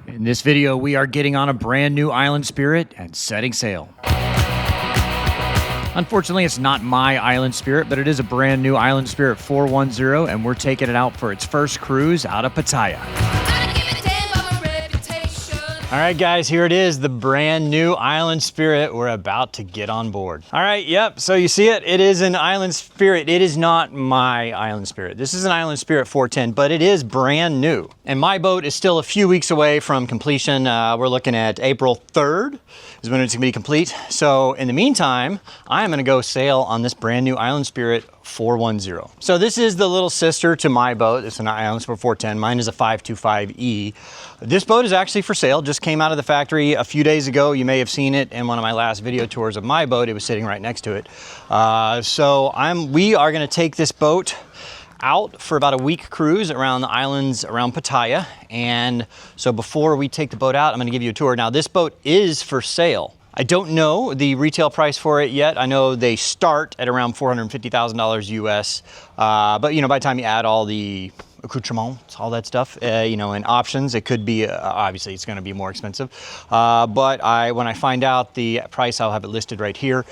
In this video, we are getting on a brand new Island Spirit and setting sail. Unfortunately, it's not my Island Spirit, but it is a brand new Island Spirit 410, and we're taking it out for its first cruise out of Pattaya. All right, guys, here it is, the brand new Island Spirit. We're about to get on board. All right, yep, so you see it. It is an Island Spirit. It is not my Island Spirit. This is an Island Spirit 410, but it is brand new. And my boat is still a few weeks away from completion. We're looking at April 3rd is when it's gonna be complete. So in the meantime, I am gonna go sail on this brand new Island Spirit 410. So this is the little sister to my boat. It's an Island Spirit 410. Mine is a 525E. This boat is actually for sale. Just came out of the factory a few days ago. You may have seen it in one of my last video tours of my boat. It was sitting right next to it. We are gonna take this boat out for about a week cruise around the islands around Pattaya. And so before we take the boat out, I'm gonna give you a tour. Now this boat is for sale. I don't know the retail price for it yet. I know they start at around $450,000 US. But you know, by the time you add all the accoutrements, all that stuff, you know, and options, it could be, obviously it's gonna be more expensive. But when I find out the price, I'll have it listed right here.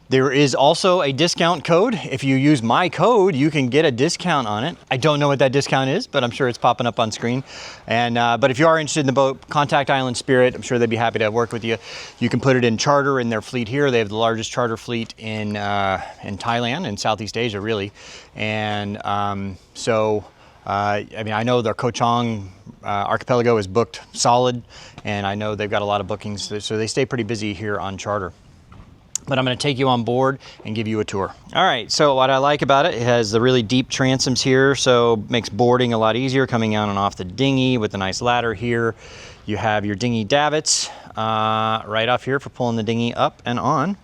There is also a discount code. If you use my code, you can get a discount on it. I don't know what that discount is, but I'm sure it's popping up on screen. And but if you are interested in the boat, contact Island Spirit. I'm sure they'd be happy to work with you. You can put it in charter in their fleet here. They have the largest charter fleet in Thailand, in Southeast Asia, really. And I mean, I know their Koh Larn archipelago is booked solid, and I know they've got a lot of bookings, so they stay pretty busy here on charter. But I'm gonna take you on board and give you a tour. All right, so what I like about it, it has the really deep transoms here, so makes boarding a lot easier coming on and off the dinghy with a nice ladder here. You have your dinghy davits right off here for pulling the dinghy up and on.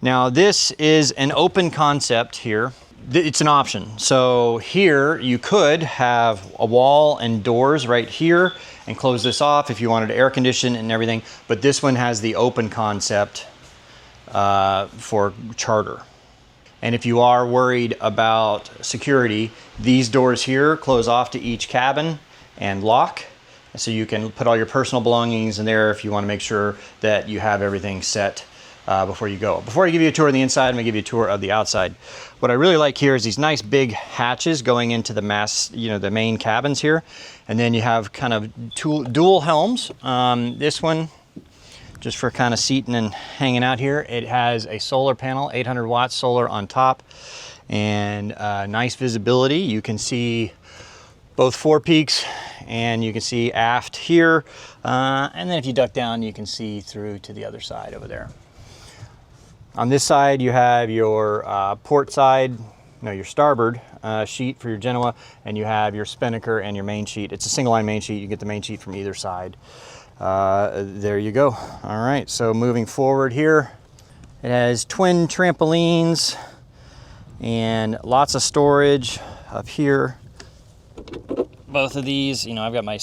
Now this is an open concept here. It's an option. So here you could have a wall and doors right here and close this off if you wanted to air condition and everything, but this one has the open concept for charter. And if you are worried about security, these doors here close off to each cabin and lock, so you can put all your personal belongings in there if you want to make sure that you have everything set before you go. Before I give you a tour of the inside, I'm gonna give you a tour of the outside. What I really like here is these nice big hatches going into the the main cabins here, and then you have kind of dual helms. This one, just for kind of seating and hanging out here. It has a solar panel, 800 watts solar on top, and nice visibility. You can see both forepeaks, and you can see aft here. And then if you duck down, you can see through to the other side over there. On this side, you have your port side, your starboard sheet for your Genoa, and you have your spinnaker and your main sheet. It's a single line main sheet. You get the main sheet from either side. There you go. All right, so moving forward here, it has twin trampolines and lots of storage up here. Both of these, I've got my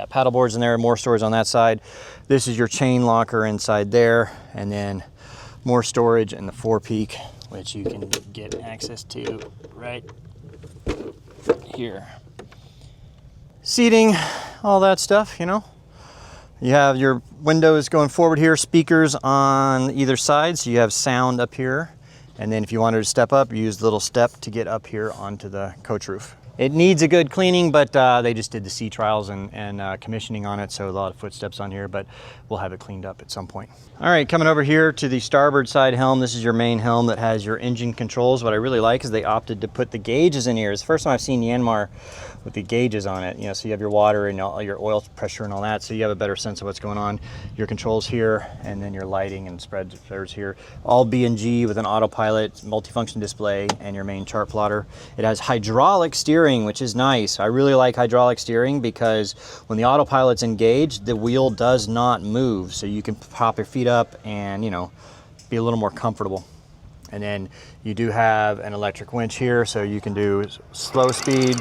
paddle boards in there, more storage on that side. This is your chain locker inside there, and then more storage in the forepeak, which you can get access to right here. Seating, all that stuff, You have your windows going forward here, speakers on either side, so you have sound up here. And then if you wanted to step up, you use the little step to get up here onto the coach roof. It needs a good cleaning, but they just did the sea trials and commissioning on it, so a lot of footsteps on here, but we'll have it cleaned up at some point. All right, coming over here to the starboard side helm. This is your main helm that has your engine controls. What I really like is they opted to put the gauges in here. It's the first time I've seen Yanmar with the gauges on it. So you have your water and all your oil pressure and all that, so you have a better sense of what's going on. Your controls here, and then your lighting and spreaders here. All B&G with an autopilot, multifunction display, and your main chart plotter. It has hydraulic steering, which is nice. I really like hydraulic steering because when the autopilot's engaged, the wheel does not move, so you can pop your feet up and be a little more comfortable. And then you do have an electric winch here, so you can do slow speed,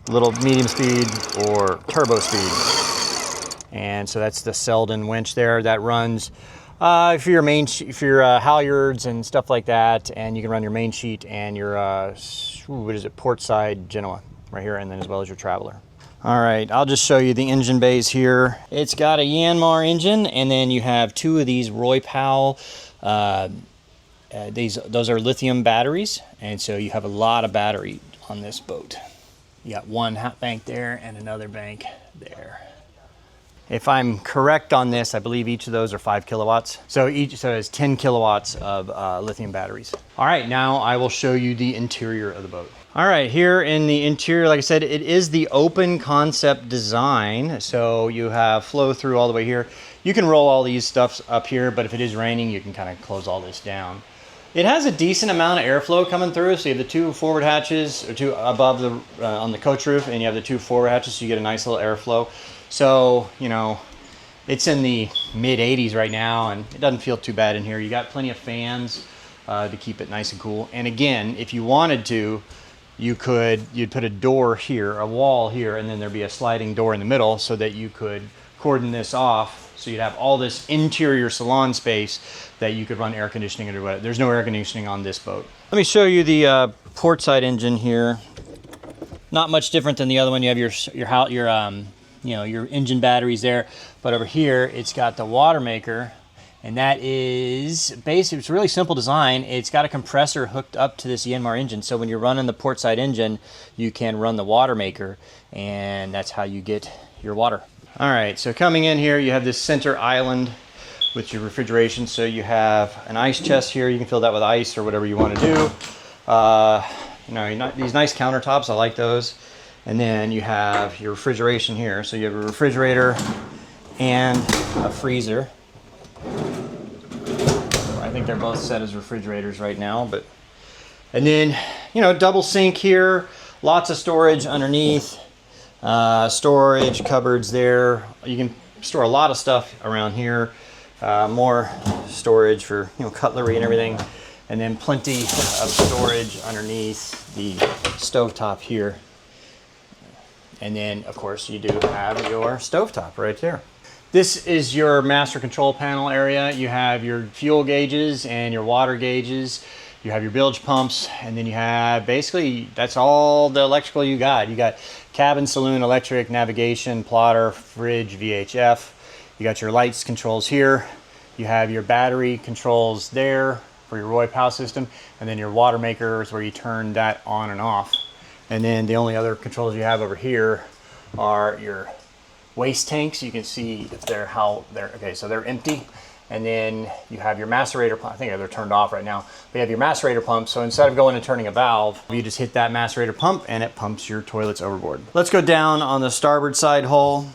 little medium speed, or turbo speed. And so that's the Selden winch there that runs for your halyards and stuff like that, and you can run your main sheet and your port side Genoa right here, and then as well as your Traveler. All right, I'll just show you the engine bays here. It's got a Yanmar engine, and then you have two of these Roy Powell. Those are lithium batteries, and so you have a lot of battery on this boat. You got one hot bank there and another bank there. If I'm correct on this, I believe each of those are 5 kilowatts. So it has 10 kilowatts of lithium batteries. All right, now I will show you the interior of the boat. All right, here in the interior, like I said, it is the open concept design. So you have flow through all the way here. You can roll all these stuffs up here, but if it is raining, you can kind of close all this down. It has a decent amount of airflow coming through. So you have the two forward hatches, or two above the on the coach roof, and you have the two forward hatches, so you get a nice little airflow. So, you know, it's in the mid 80s right now, and it doesn't feel too bad in here. You got plenty of fans to keep it nice and cool. And again, if you wanted to, you'd put a door here, a wall here, and then there'd be a sliding door in the middle so that you could cordon this off. So you'd have all this interior salon space that you could run air conditioning into it. There's no air conditioning on this boat. Let me show you the port side engine here. Not much different than the other one. You have your engine batteries there, but over here it's got the water maker, and that is basically, it's a really simple design. It's got a compressor hooked up to this Yanmar engine, so when you're running the port side engine, you can run the water maker, and that's how you get your water. All right, so coming in here, you have this center island with your refrigeration. So you have an ice chest here. You can fill that with ice or whatever you want to do. These nice countertops, I like those. And then you have your refrigeration here. So you have a refrigerator and a freezer. I think they're both set as refrigerators right now, and then, double sink here, lots of storage underneath, storage cupboards there. You can store a lot of stuff around here, more storage for, cutlery and everything. And then plenty of storage underneath the stovetop here. And then, of course, you do have your stovetop right there. This is your master control panel area. You have your fuel gauges and your water gauges. You have your bilge pumps, and then you have, basically, that's all the electrical you got. You got cabin, saloon, electric, navigation, plotter, fridge, VHF. You got your lights controls here. You have your battery controls there for your Roy Powell system, and then your water maker is where you turn that on and off. And then the only other controls you have over here are your waste tanks. You can see if they're okay, so they're empty. And then you have your macerator pump. I think they're turned off right now. But you have your macerator pump. So instead of going and turning a valve, you just hit that macerator pump and it pumps your toilets overboard. Let's go down on the starboard side hull.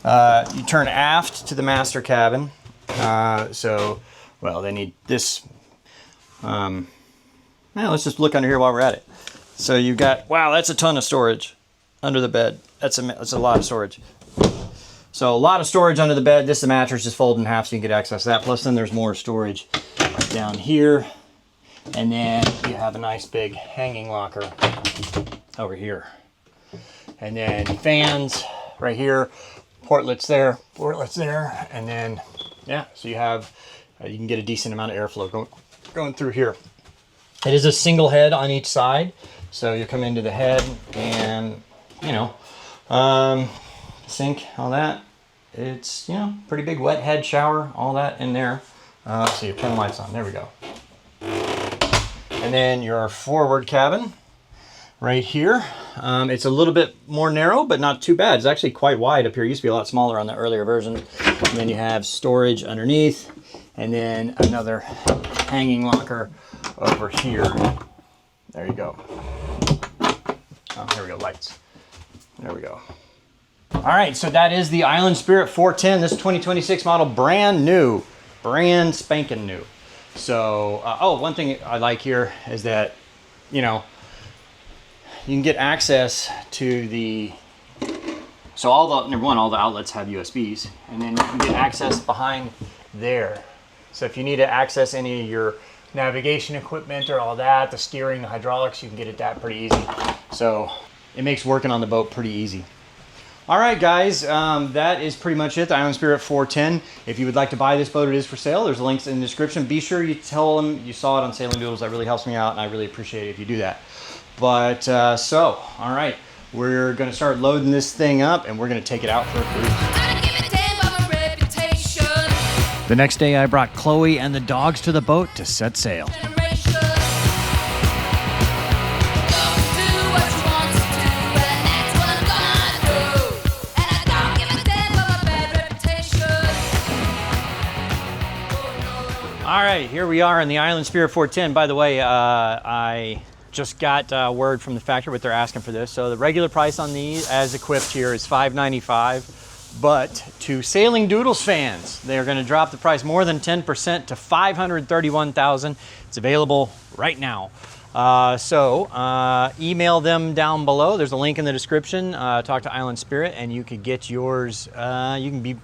You turn aft to the master cabin. They need this. Let's just look under here while we're at it. So you got, wow, that's a ton of storage under the bed. That's a lot of storage. So a lot of storage under the bed. This is the mattress, just fold in half so you can get access to that. Plus then there's more storage down here. And then you have a nice big hanging locker over here. And then fans right here, portlets there, and then, so you have, you can get a decent amount of airflow going through here. It is a single head on each side. So you come into the head and, sink, all that. It's, pretty big wet head shower, all that in there. So you turn the lights on, there we go. And then your forward cabin right here. It's a little bit more narrow, but not too bad. It's actually quite wide up here. It used to be a lot smaller on the earlier version. And then you have storage underneath, and then another hanging locker over here. There you go. Oh, here we go, lights. There we go. All right, so that is the Island Spirit 410. This 2026 model, brand new, brand spanking new. So, one thing I like here is that, you can get access to number one, all the outlets have USBs, and then you can get access behind there. So if you need to access any of your navigation equipment or all that, the steering, the hydraulics, you can get at that pretty easy. So it makes working on the boat pretty easy. All right, guys, that is pretty much it, the Island Spirit 410. If you would like to buy this boat, it is for sale. There's links in the description. Be sure you tell them you saw it on Sailing Doodles. That really helps me out, and I really appreciate it if you do that. But all right, we're gonna start loading this thing up and we're gonna take it out for a cruise. The next day I brought Chloe and the dogs to the boat to set sail. All right, here we are in the Island Spirit 410. By the way, I just got word from the factory what they're asking for this. So the regular price on these as equipped here is $595, but to Sailing Doodles fans, they're gonna drop the price more than 10% to $531,000. It's available right now. Email them down below. There's a link in the description. Talk to Island Spirit and you could get yours. You can be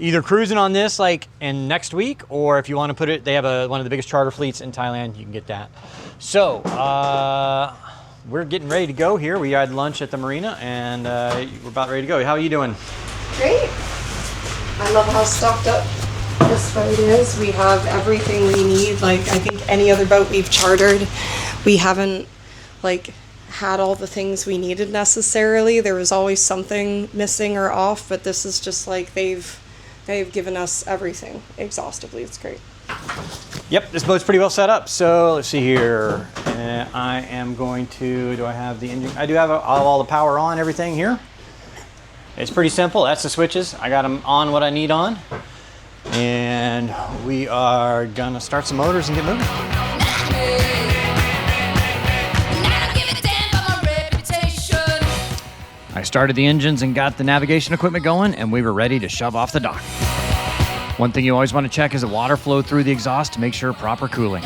either cruising on this like in next week, or if you want to put it, they have one of the biggest charter fleets in Thailand, you can get that. So we're getting ready to go here. We had lunch at the marina and we're about ready to go. How are you doing? Great. I love how stocked up this boat is. We have everything we need. Like I think any other boat we've chartered, we haven't like had all the things we needed necessarily. There was always something missing or off, but this is just like they've given us everything exhaustively. It's great. Yep, this boat's pretty well set up. So let's see here. I am going to, do I have the engine? I do have all the power on, everything here. It's pretty simple. That's the switches. I got them on what I need on. And we are gonna start some motors and get moving. I started the engines and got the navigation equipment going, and we were ready to shove off the dock. One thing you always want to check is the water flow through the exhaust to make sure proper cooling.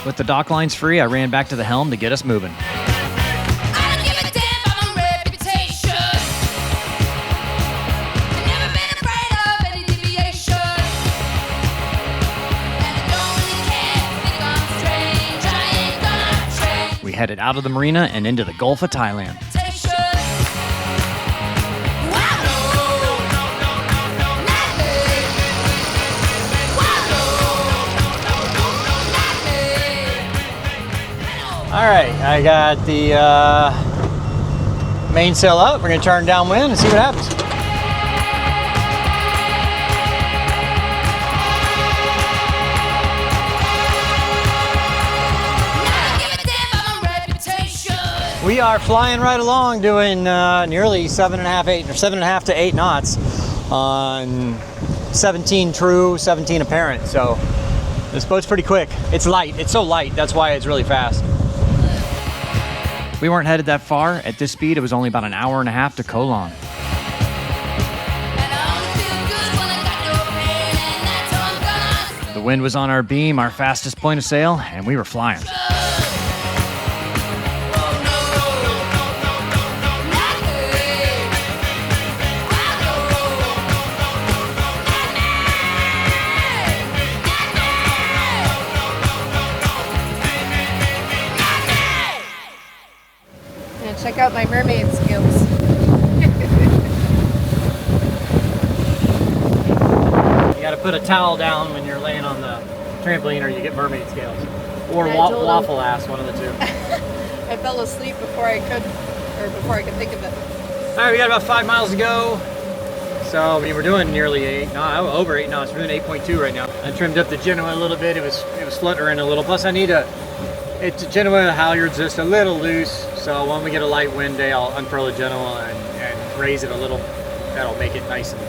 With the dock lines free, I ran back to the helm to get us moving. We headed out of the marina and into the Gulf of Thailand. All right, I got the mainsail up. We're gonna turn downwind and see what happens. We are flying right along, doing nearly 7.5 to 8 knots on 17 true, 17 apparent. So this boat's pretty quick. It's light. It's so light. That's why it's really fast. We weren't headed that far. At this speed, it was only about an hour and a half to Koh Larn. The wind was on our beam, our fastest point of sail, and we were flying. Check out my mermaid skills. You gotta put a towel down when you're laying on the trampoline or you get mermaid scales. Or waffle ass, one of the two. I fell asleep before I could think of it. All right, we got about 5 miles to go. So I mean, we're doing nearly over 8 knots. We're doing 8.2 right now. I trimmed up the Genoa a little bit. It was fluttering a little. Plus I need it's Genoa halyard's just a little loose. So when we get a light wind day, I'll unfurl the Genoa and raise it a little. That'll make it nice and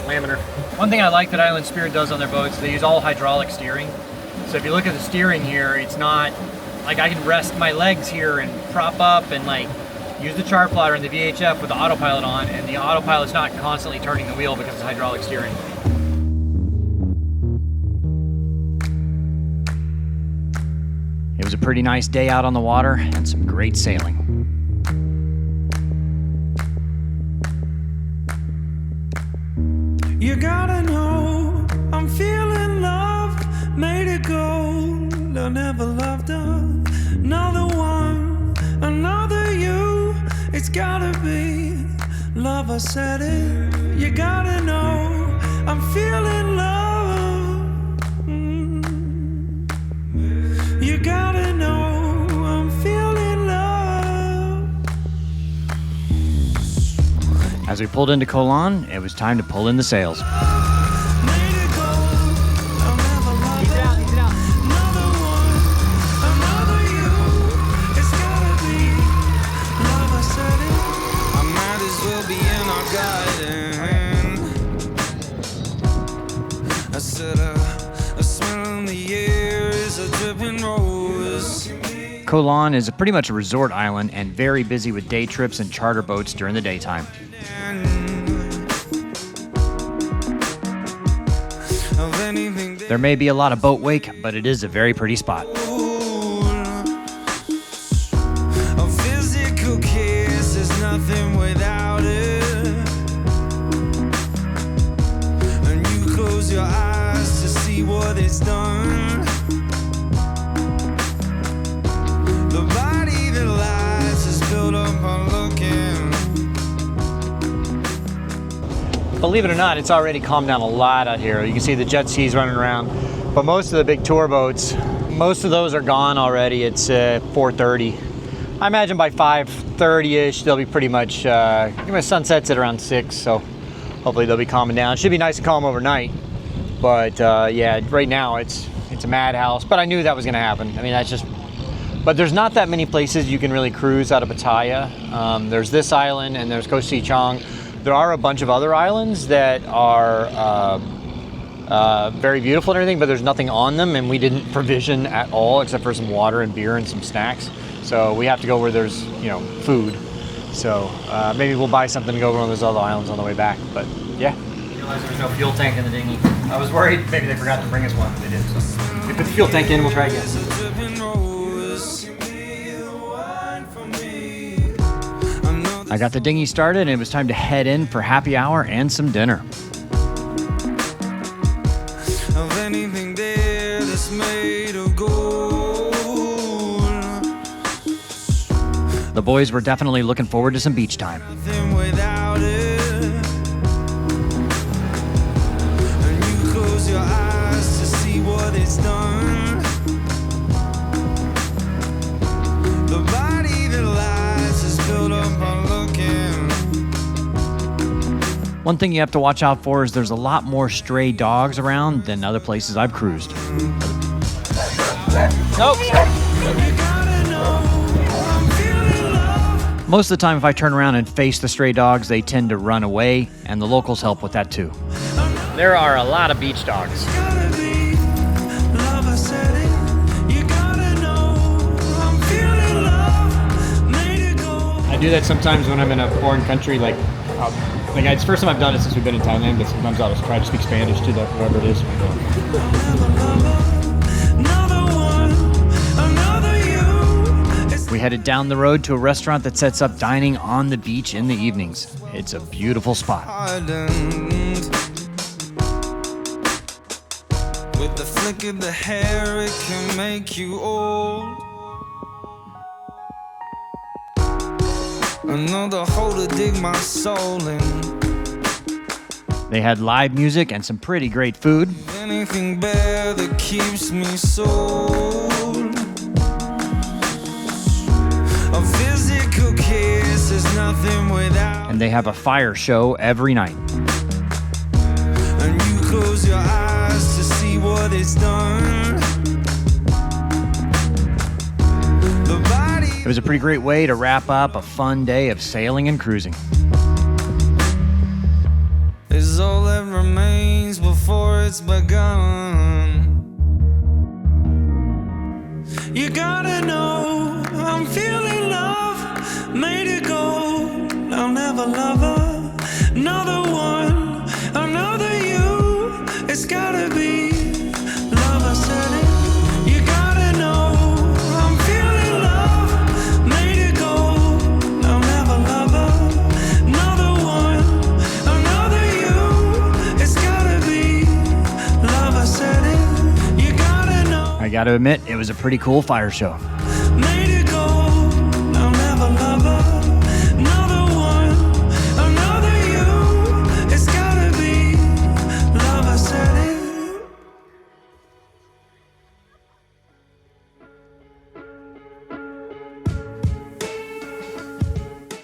laminar. One thing I like that Island Spirit does on their boats, they use all hydraulic steering. So if you look at the steering here, it's not like I can rest my legs here and prop up and like use the chart plotter and the VHF with the autopilot on, and the autopilot's not constantly turning the wheel because it's hydraulic steering. It was a pretty nice day out on the water and some great sailing. You gotta know, I'm feeling love, made it gold. I never loved another one, another you. It's gotta be Lover said it, you gotta know I'm feeling love. You gotta know I'm feeling love. As we pulled into Koh Larn, it was time to pull in the sails. Made it go, I'll never love another one, another you. It's gotta be. Lover said it, I might as well be in our garden. I said a smell in the air is a dripping rose. Koh Larn is pretty much a resort island and very busy with day trips and charter boats during the daytime. There may be a lot of boat wake, but it is a very pretty spot. A physical kiss is nothing without it. And you close your eyes to see what it's done. The body that lies is built up on looking. Believe it or not, it's already calmed down a lot out here. You can see the jet skis running around, but most of the big tour boats, most of those are gone already. It's 4:30. I imagine by 5:30-ish, they'll be pretty much, sunsets at around 6, so hopefully they'll be calming down. It should be nice and calm overnight, but yeah, right now it's a madhouse, but I knew that was gonna happen. I mean, that's just, but there's not that many places you can really cruise out of Pattaya. There's this island and there's Koh Chang. There are a bunch of other islands that are very beautiful and everything, but there's nothing on them, and we didn't provision at all except for some water and beer and some snacks. So we have to go where there's, food. So maybe we'll buy something to go over on those other islands on the way back. But yeah. I realized there's no fuel tank in the dinghy. I was worried maybe they forgot to bring us one, but they did. So we put the fuel tank in, we'll try again. I got the dinghy started and it was time to head in for happy hour and some dinner. Of anything there that's made of gold. The boys were definitely looking forward to some beach time. Nothing without it. And you close your eyes to see what it's done. The body that lies is built up on looking. One thing you have to watch out for is there's a lot more stray dogs around than other places I've cruised. Nope. Most of the time, if I turn around and face the stray dogs, they tend to run away, and the locals help with that too. There are a lot of beach dogs. I do that sometimes when I'm in a foreign country, like it's the first time I've done it since we've been in Thailand, but sometimes I'll just try to speak Spanish to whoever it is. We headed down the road to a restaurant that sets up dining on the beach in the evenings. It's a beautiful spot. With the flick of the hair, it can make you old. Another hole to dig my soul in. They had live music and some pretty great food. Anything better that keeps me sold. A physical kiss is nothing without. And they have a fire show every night. And you close your eyes to see what it's done. It was a pretty great way to wrap up a fun day of sailing and cruising. Is all that remains before it's begun. You gotta know I'm feeling love, made it go. I'll never love another one, another you. It's gotta be love, I said it. You gotta know I'm feeling love, made it go. I'll never love another one, another you. It's gotta be love, I said it. You gotta know. I gotta admit, it was a pretty cool fire show. Made it go. I'll never love another one, another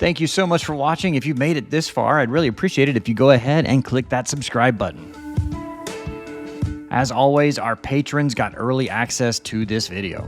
Thank you so much for watching. If you've made it this far, I'd really appreciate it if you go ahead and click that subscribe button. As always, our patrons got early access to this video.